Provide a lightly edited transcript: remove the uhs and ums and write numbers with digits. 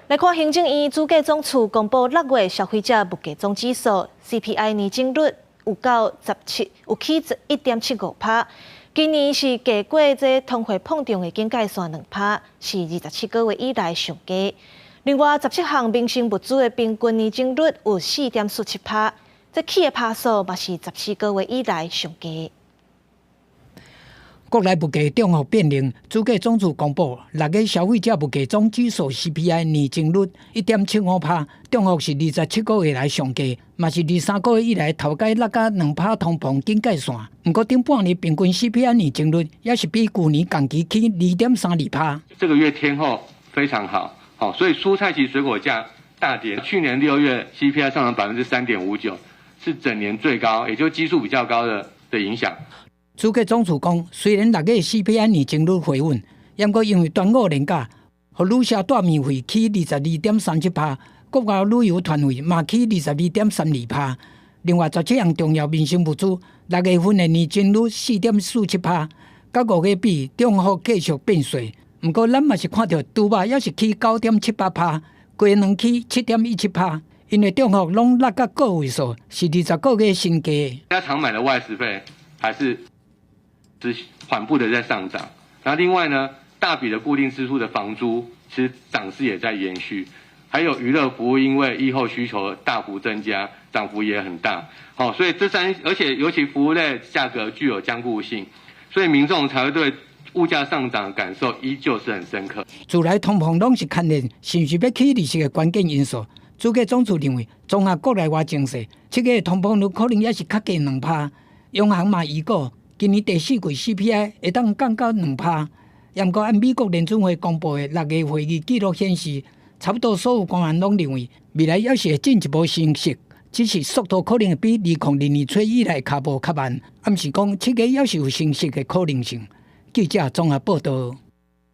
来看行政院主计总处公布6月消费者物价总指数 CPI 年增率有起1.75%，今年是低过这通货膨胀的警戒线2%，是27个月以来上低。另外，17项民生物资的平均年增率有4.47%，这起的趴数嘛是14个月以来上低。国内物价综合变零，主计总处公布6月消费者物价总指数 CPI 年增率1.75%，中幅是27个月来上低，嘛是23个月以来头家落甲2%通膨警戒线。不过顶半年平均 CPI 年增率也是比去年同期起2.32%。这个月天后非常好，所以蔬菜及水果价大跌。去年6月 CPI 上涨3.59%，是整年最高，也就基数比较高的影响。主计总处讲，虽然6月 CPI 年增率回稳，不过因为端午连假，予旅社住面费起22.37%，国外旅游团费嘛起22.32%。另外，17项重要民生物资6月份的年增率4.47%，甲5月比中幅继续变小。不过，咱嘛是看到猪肉也是起9.78%，鸡卵起7.17%，因为中幅拢落到个位数，是20个月新低。大家常买的外食费还是缓步的在上涨，然后另外呢，大笔的固定支出的房租其实涨势也在延续，还有娱乐服务因为疫后需求大幅增加，涨幅也很大。所以而且尤其服务类价格具有僵固性，所以民众才会对物价上涨的感受依旧是很深刻。自来通膨拢是看见是不是要起利息的关键因素。主计总处认为，综合国内外情势，7月通膨率可能也是较低2%。央行嘛预估今年第4季 CPI 会当降到2%，不过按美国联准会公布的6月会议记录显示，差不多所有官员拢认为未来也是会进一步升息，只是速度可能会比2002年初以来较无较慢。暗示讲7月也是有升息的可能性。记者综合报道。